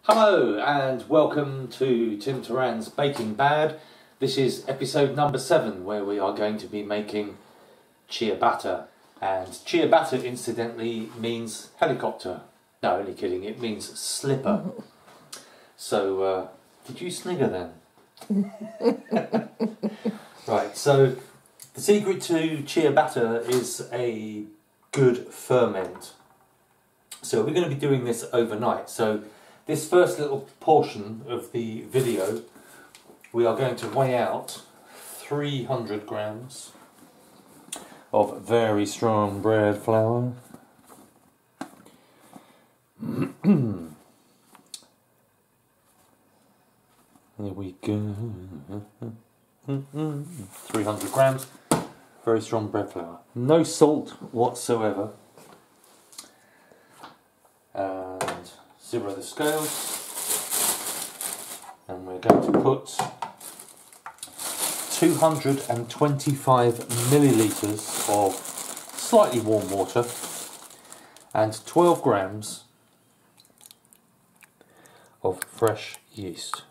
Hello and welcome to Tim Turan's Baking Bad. This is episode number 7 where we are going to be making ciabatta. And ciabatta incidentally means helicopter. No, only kidding, it means slipper. So, did you snigger then? Right, so the secret to ciabatta is a good ferment. So we're going to be doing this overnight. So this first little portion of the video, we are going to weigh out 300 grams of very strong bread flour. There we go. 300 grams, very strong bread flour. No salt whatsoever. And zero the scales. And we're going to put 225 millilitres of slightly warm water and 12 grams of fresh yeast.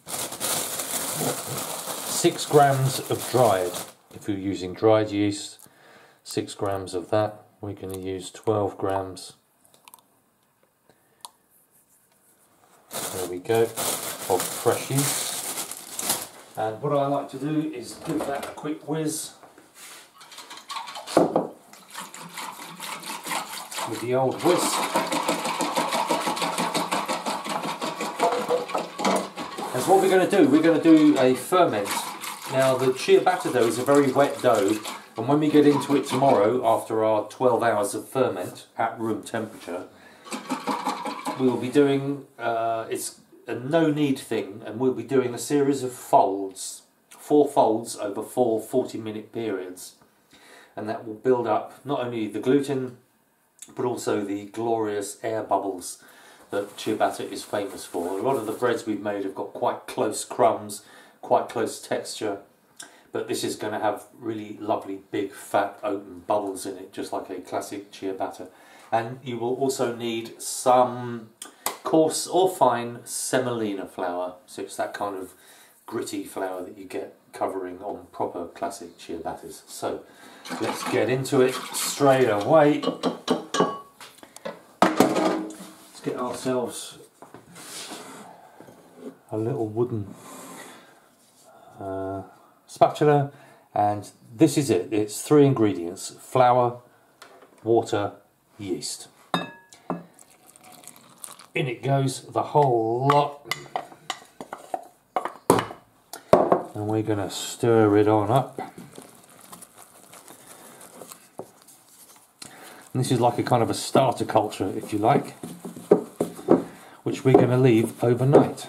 6 grams of dried. If you're using dried yeast, 6 grams of that. We're going to use 12 grams. There we go, of fresh yeast. And what I like to do is give that a quick whiz with the old whisk. That's what we're going to do. We're going to do a ferment. Now the ciabatta dough is a very wet dough, and when we get into it tomorrow after our 12 hours of ferment at room temperature, we will be doing, it's a no-knead thing, and we'll be doing a series of folds, 4 folds over 4 40-minute periods, and that will build up not only the gluten but also the glorious air bubbles that ciabatta is famous for. A lot of the breads we've made have got quite close crumbs, quite close texture, but this is going to have really lovely big fat open bubbles in it, just like a classic ciabatta. And you will also need some coarse or fine semolina flour, so it's that kind of gritty flour that you get covering on proper classic ciabattas. So let's get into it straight away. Let's get ourselves a little wooden spatula, and this is it. It's 3 ingredients: flour, water, yeast. In it goes the whole lot, and we're going to stir it on up. And this is like a kind of a starter culture, if you like, which we're going to leave overnight.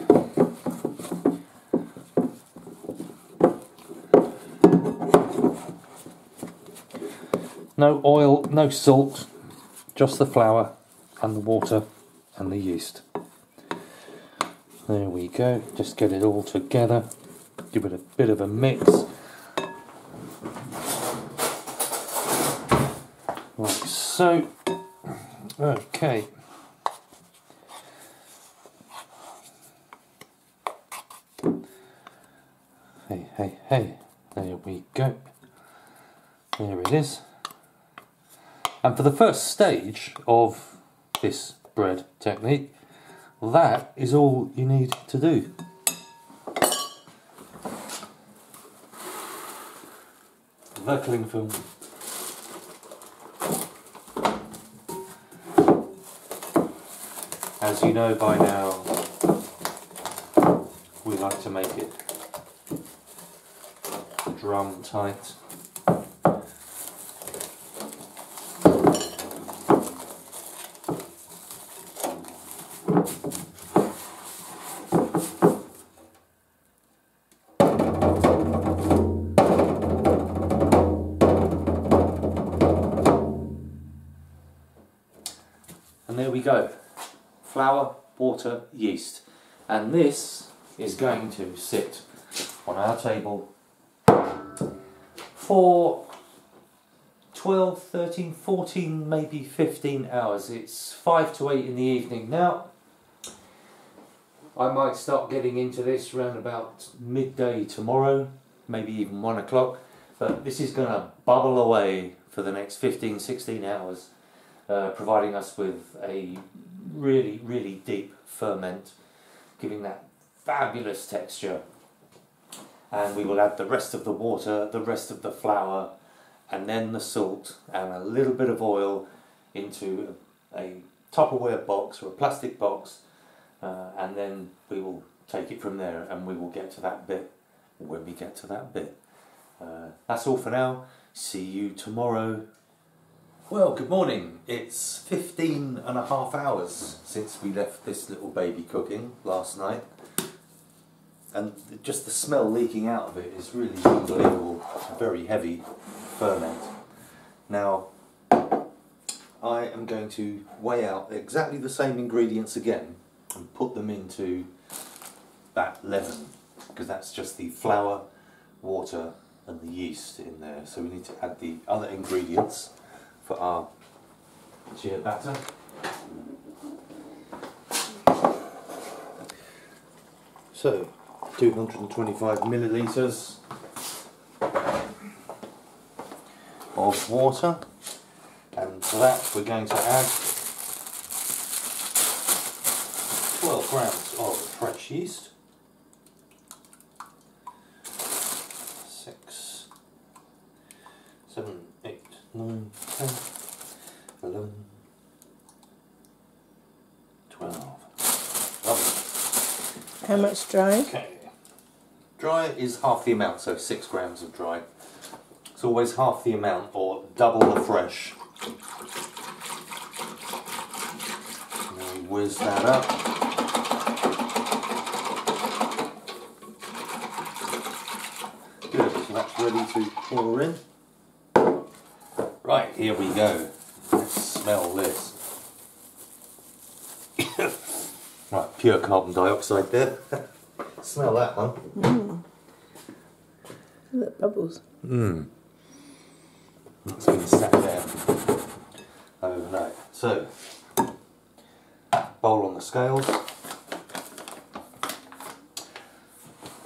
No oil, no salt, just the flour and the water and the yeast. There we go, just get it all together, give it a bit of a mix. Like so. Okay. Hey, there we go. There it is. And for the first stage of this bread technique, that is all you need to do. The cling film. As you know by now, we like to make it drum tight. And there we go, flour, water, yeast, and this is going to sit on our table for 12, 13, 14, maybe 15 hours. It's 5 to 8 in the evening now, I might start getting into this around about midday tomorrow, maybe even 1 o'clock, but this is going to bubble away for the next 15-16 hours, providing us with a really, really deep ferment, giving that fabulous texture. And we will add the rest of the water, the rest of the flour, and then the salt and a little bit of oil into a Tupperware box or a plastic box, and then we will take it from there, and we will get to that bit when we get to that bit. That's all for now. See you tomorrow. Well, good morning. It's 15 and a half hours since we left this little baby cooking last night, and just the smell leaking out of it is really unbelievable. It's a very heavy ferment. Now I am going to weigh out exactly the same ingredients again and put them into that leaven, because that's just the flour, water and the yeast in there. So we need to add the other ingredients for our ciabatta. So 225 millilitres of water, and for that we're going to add 12 grams of fresh yeast, 6, 7, 8, 9, 10, 11, 12. Lovely. How much dry? Okay. Dry is half the amount, so 6 grams of dry. It's always half the amount or double the fresh. And then we whiz that up. Good, so that's ready to pour in. Right, here we go. Let's smell this. Right, pure carbon dioxide there. Smell that one. Mmm. Look at the bubbles. Mmm. It's been sat there overnight. So, bowl on the scales,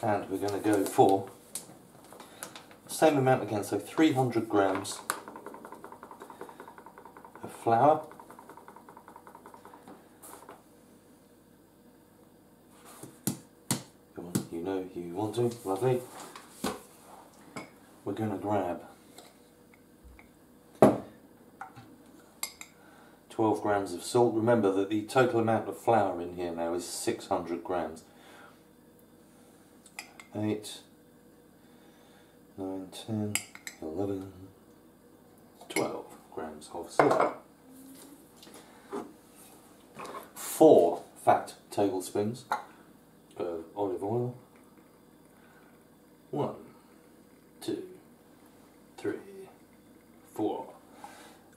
and we're going to go for the same amount again, so 300 grams of flour, you know you want to, lovely. We're going to grab 12 grams of salt. Remember that the total amount of flour in here now is 600 grams. 8, 9, 10, 11, 12 grams of salt. 4 fat tablespoons of olive oil. 1, 2, 3, 4,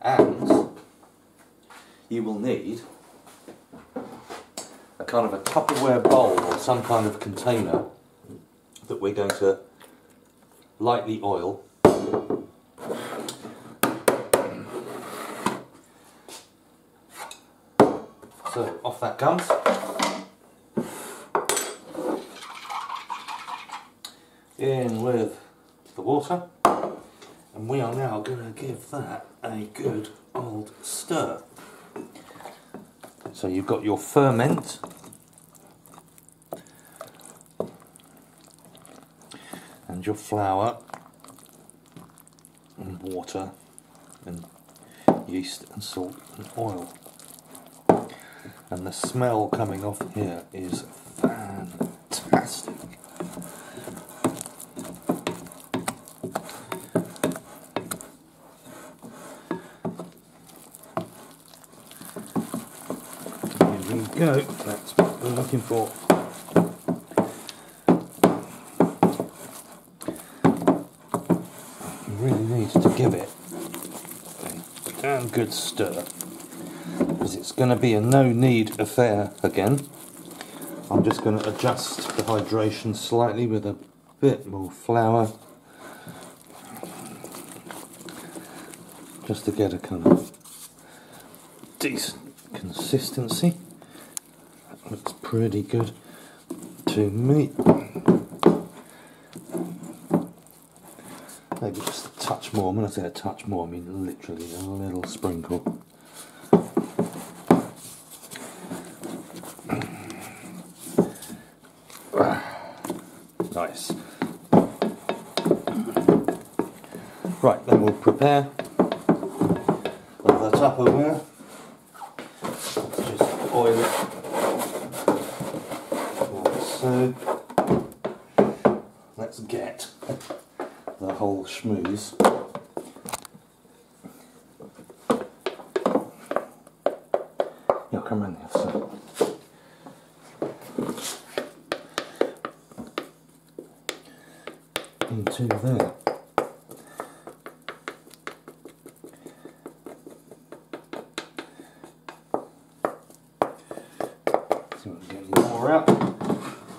and you will need a kind of a Tupperware bowl or some kind of container that we're going to lightly oil. So off that comes. In with the water, and we are now going to give that a good old stir. So you've got your ferment, and your flour and water and yeast and salt and oil, and the smell coming off here is fantastic. Go, that's what we're looking for. You really need to give it a damn good stir, because it's going to be a no-knead affair again. I'm just going to adjust the hydration slightly with a bit more flour, just to get a kind of decent consistency. Looks pretty good. too meat. Maybe just a touch more. When I say a touch more, I mean literally a little sprinkle. Nice. Right, then we'll prepare the Tupperware. Just oil it like so. Let's get the whole schmooze. Yeah, come around the other side. Into there. See if we can get any more out.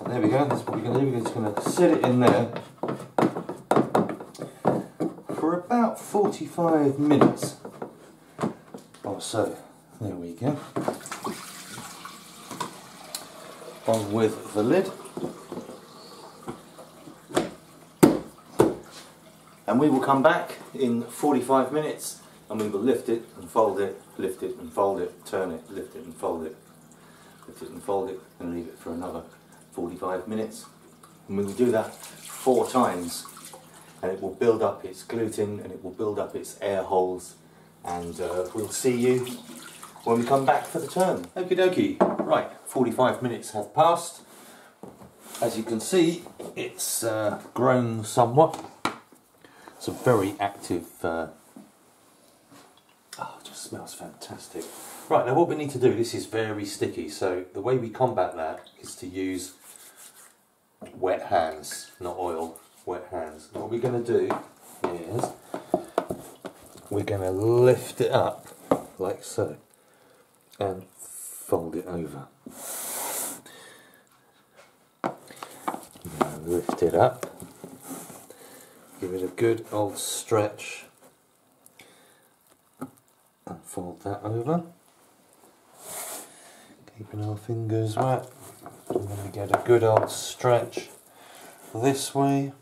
There we go, that's what we're going to do. We're just going to sit it in there for about 45 minutes or so. There we go. On with the lid. And we will come back in 45 minutes and we will lift it and fold it, lift it and fold it, turn it, lift it and fold it, lift it and fold it, and leave it for another 45 minutes. And we will do that 4 times, and it will build up its gluten and it will build up its air holes, and we'll see you when we come back for the turn. Okie dokie. Right, 45 minutes have passed. As you can see, it's grown somewhat. It's a very active, oh, it just smells fantastic. Right, now what we need to do, this is very sticky, so the way we combat that is to use wet hands, not oil, wet hands. And what we're going to do is, we're going to lift it up, like so, and fold it over. We're going to lift it up. Give it a good old stretch and fold that over. Keeping our fingers wet. I'm going to get a good old stretch this way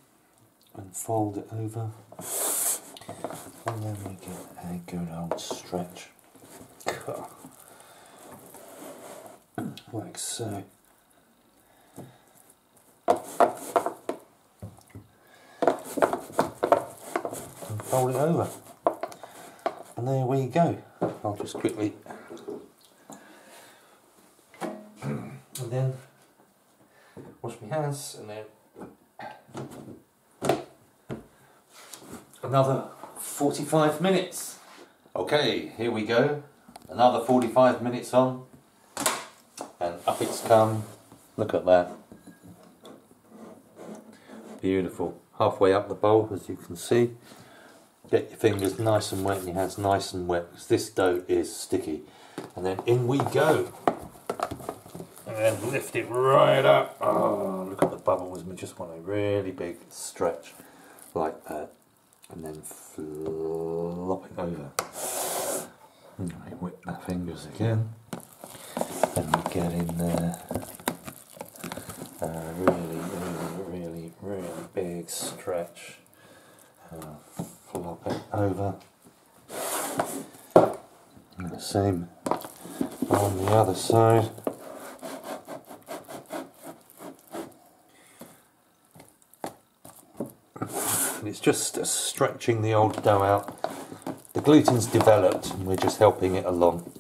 and fold it over. And then we get a good old stretch like so. Fold it over, and there we go. I'll just quickly and then wash my hands, and then another 45 minutes. Okay, here we go, another 45 minutes on, and up it's come. Look at that, beautiful. Halfway up the bowl, as you can see. Get your fingers nice and wet and your hands nice and wet, because this dough is sticky. And then in we go. And then lift it right up. Oh, look at the bubbles. We just want a really big stretch like that. And then flop it over. And we whip our fingers again. And we get in there. Really big stretch. Flop it over. And the same on the other side. And it's just stretching the old dough out. The gluten's developed and we're just helping it along.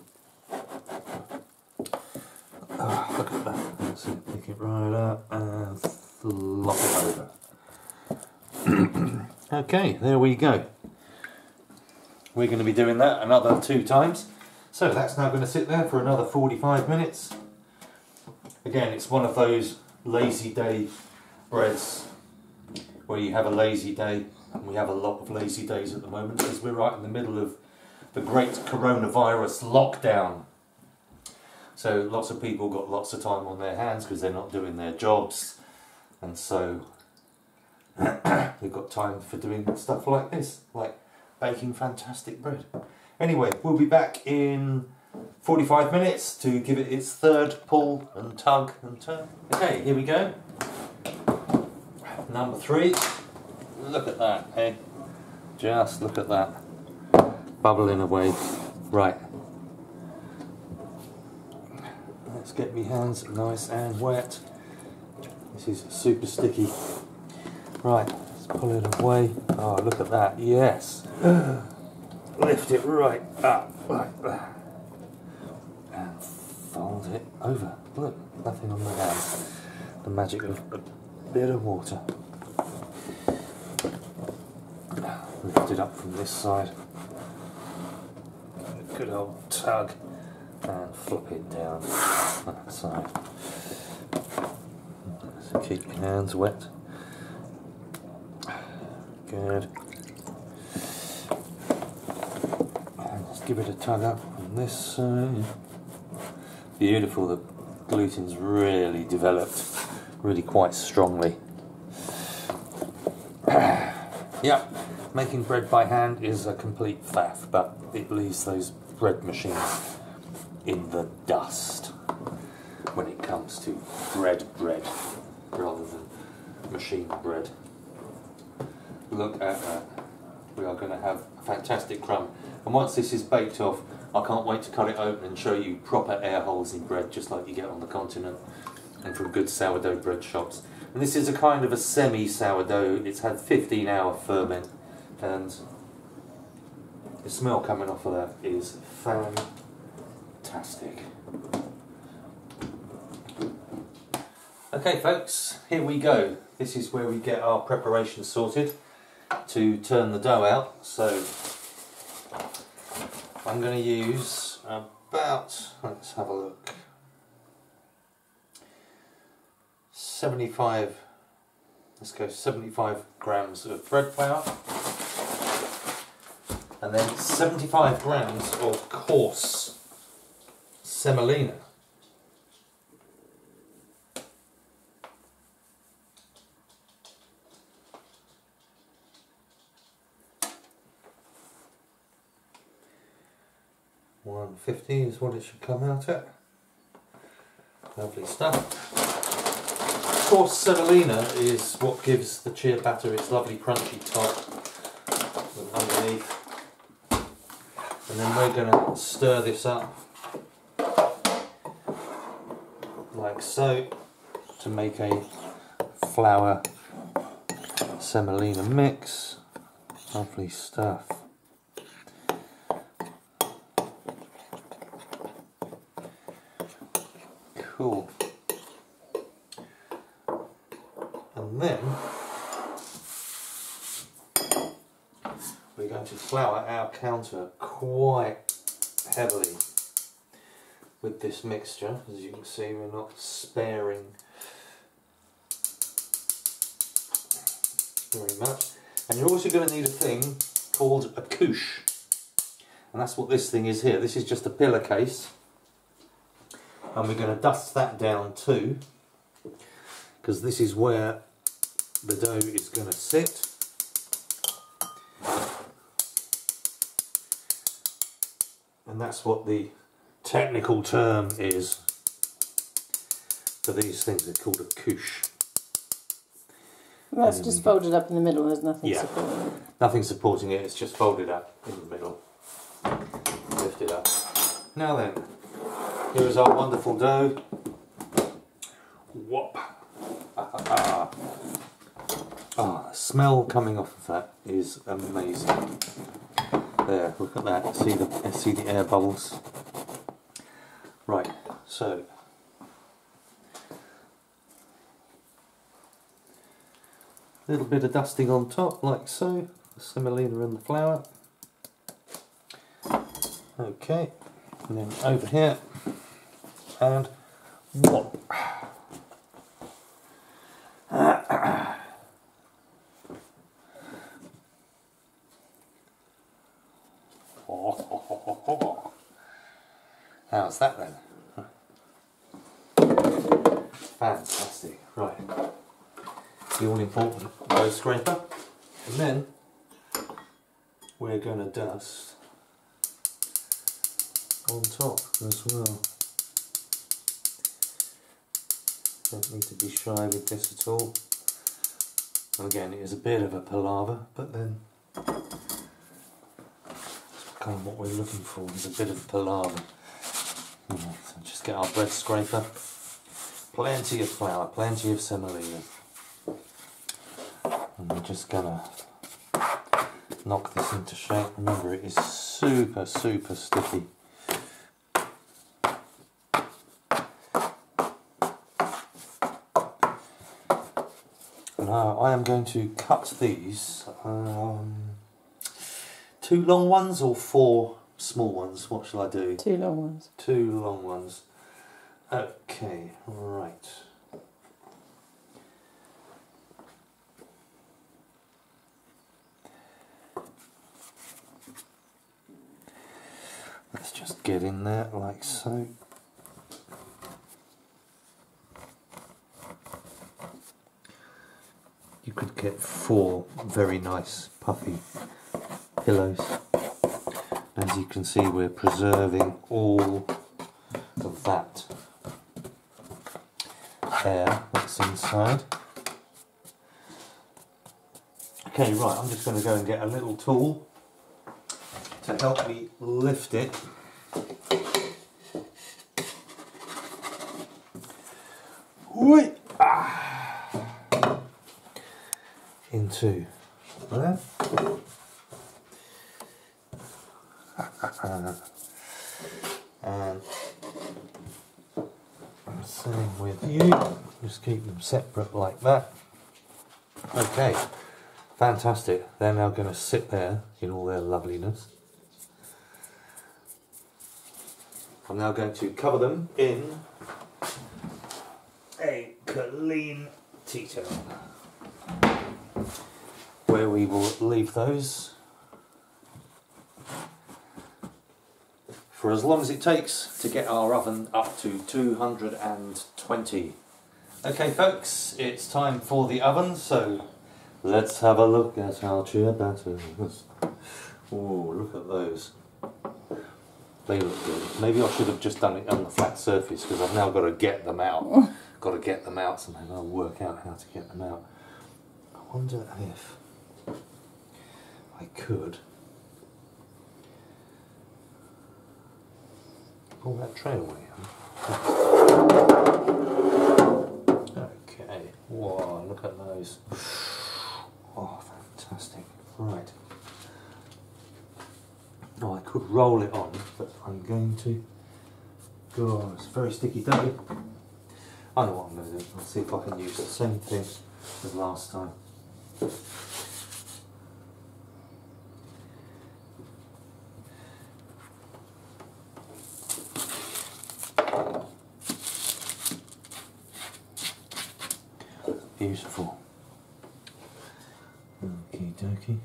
Oh, look at that. That's it. Pick it right up and flop it over. Okay, there we go. We're going to be doing that another 2 times. So that's now going to sit there for another 45 minutes. Again, it's one of those lazy day breads where you have a lazy day, and we have a lot of lazy days at the moment because we're right in the middle of the great coronavirus lockdown. So lots of people got lots of time on their hands because they're not doing their jobs, and so we've got time for doing stuff like this, like baking fantastic bread. Anyway, we'll be back in 45 minutes to give it its 3rd pull and tug and turn. Okay, here we go. Number 3. Look at that, eh? Just look at that. Bubbling away. Right. Let's get my hands nice and wet. This is super sticky. Right, let's pull it away. Oh, look at that. Yes. Lift it right up like that. And fold it over. Look, nothing on the hand. The magic of a bit of water. Lift it up from this side. A good old tug. And flip it down that side. So keep your hands wet. Good. And just give it a tug up on this side. Beautiful, the gluten's really developed, really quite strongly. Yep, making bread by hand is a complete faff, but it leaves those bread machines in the dust when it comes to bread rather than machine bread. Look at that. We are going to have a fantastic crumb. And once this is baked off, I can't wait to cut it open and show you proper air holes in bread, just like you get on the continent and from good sourdough bread shops. And this is a kind of a semi-sourdough. It's had 15-hour ferment, and the smell coming off of that is fantastic. Okay folks, here we go. This is where we get our preparation sorted to turn the dough out. So I'm going to use about, let's have a look, 75 grams of bread flour, and then 75 grams of coarse semolina. $1.50 is what it should come out at. Lovely stuff. Coarse semolina is what gives the ciabatta its lovely crunchy top underneath. And then we're going to stir this up like so to make a flour semolina mix. Lovely stuff. Cool. And then we're going to flour our counter quite heavily with this mixture. As you can see, we're not sparing very much. And you're also going to need a thing called a couche, and that's what this thing is here. This is just a pillar case, and we're going to dust that down too, because this is where the dough is going to sit. And that's what the technical term is for these things. They're called a couche. That's just folded up in the middle, there's nothing supporting it. Nothing supporting it, it's just folded up in the middle. Lift it up. Now then, here is our wonderful dough. Whop! Ah, the smell coming off of that is amazing. There, look at that. See the air bubbles. Right, so a little bit of dusting on top, like so. The semolina and the flour. Okay, and then over here, and whop. How's that then? Fantastic. Right. The all-important dough scraper. And then we're going to dust on top as well. Don't need to be shy with this at all. Again, it is a bit of a palaver, but then kind of what we're looking for is a bit of palaver. So just get our bread scraper, plenty of flour, plenty of semolina, and we're just gonna knock this into shape. Remember, it is super sticky. Now I am going to cut these 2 long ones or 4 small ones. What shall I do? 2 long ones. 2 long ones. Okay, right. Let's just get in there like so. You could get 4 very nice puffy pillows. As you can see, we're preserving all of that air that's inside. Okay, right, I'm just going to go and get a little tool to help me lift it. Whee! Into there. And same with you, just keep them separate like that. Okay, fantastic. They're now going to sit there in all their loveliness. I'm now going to cover them in a clean tea towel, where we will leave those for as long as it takes to get our oven up to 220. Okay folks, it's time for the oven, so let's have a look at our ciabatta. Oh, look at those. They look good. Maybe I should have just done it on the flat surface, because I've now got to get them out. Got to get them out somehow. I'll work out how to get them out. I wonder if I could pull that tray away. Okay. Whoa, look at those. Oh, fantastic. Right. Oh, I could roll it on, but I'm going to. God, it's very sticky dough. I know what I'm going to do. I'll see if I can use the same thing as last time. Beautiful. Okie dokie.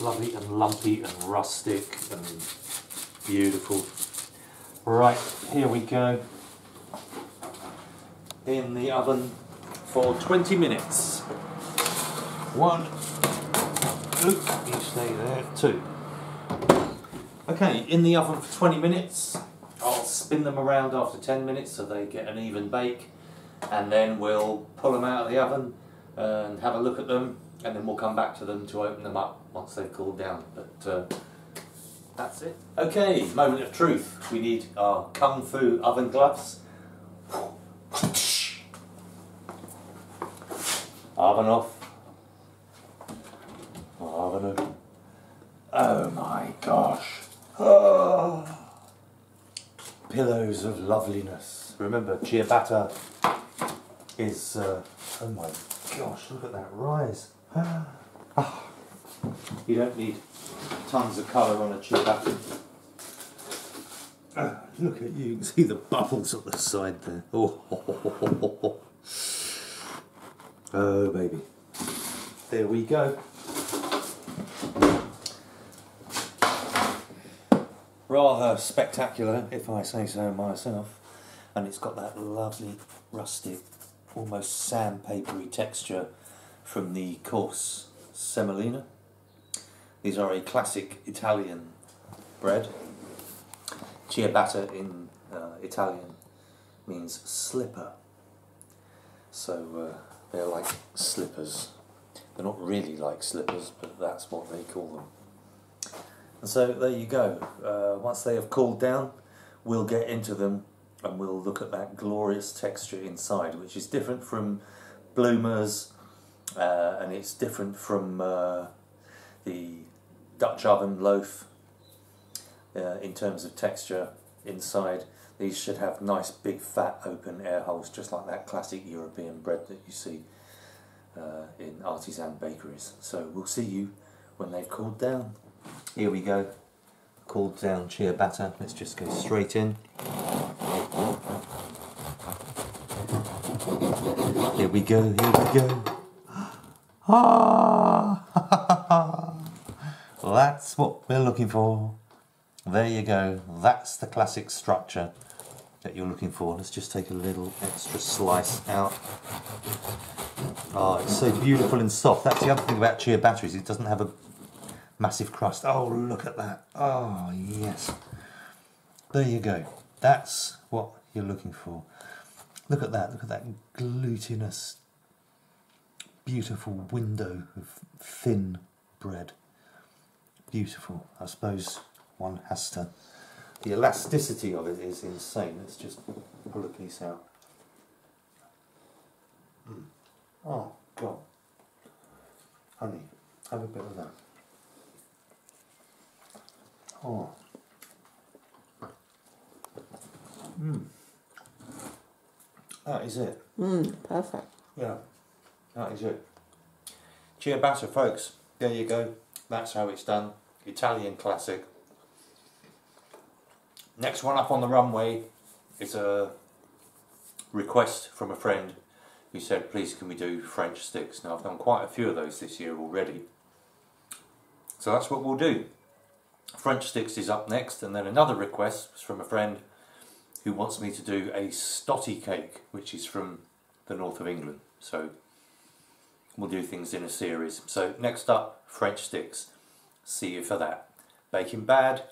Lovely and lumpy and rustic and beautiful. Right, here we go. In the oven for 20 minutes. 1, you stay there, 2. Okay, in the oven for 20 minutes. I'll spin them around after 10 minutes so they get an even bake, and then we'll pull them out of the oven and have a look at them, and then we'll come back to them to open them up once they've cooled down. But that's it. Okay, moment of truth. We need our Kung Fu oven gloves. Oven off. Oven open. Oh my gosh. Oh. Pillows of loveliness. Remember, ciabatta is, oh my gosh, look at that rise. You don't need tons of colour on a ciabatta. Look at you can see the bubbles at the side there. Oh, oh baby. There we go. Rather spectacular, if I say so myself. And it's got that lovely rustic almost sandpapery texture from the coarse semolina. These are a classic Italian bread. Ciabatta in Italian means slipper. So they're like slippers. They're not really like slippers, but that's what they call them. And so there you go. Once they have cooled down, we'll get into them and we'll look at that glorious texture inside, which is different from bloomers, and it's different from the Dutch oven loaf in terms of texture inside. These should have nice big fat open air holes, just like that classic European bread that you see in artisan bakeries. So we'll see you when they've cooled down. Here we go, cooled down ciabatta. Let's just go straight in. Here we go, here we go. Ah! Well, that's what we're looking for. There you go, that's the classic structure that you're looking for. Let's just take a little extra slice out. Oh, it's so beautiful and soft. That's the other thing about ciabatta, is it doesn't have a massive crust. Oh, look at that. Oh, yes. There you go. That's what you're looking for. Look at that glutinous, beautiful window of thin bread. Beautiful. I suppose one has to... The elasticity of it is insane. Let's just pull a piece out. Oh, God. Honey, have a bit of that. Oh. That is it. Perfect. Yeah, that is it. Ciabatta, folks. There you go. That's how it's done. Italian classic. Next one up on the runway is a request from a friend who said, please can we do French sticks. Now I've done quite a few of those this year already. So that's what we'll do. French sticks is up next, and then another request was from a friend who wants me to do a stotty cake, which is from the north of England. So we'll do things in a series. So next up, French sticks. See you for that. Baking bad.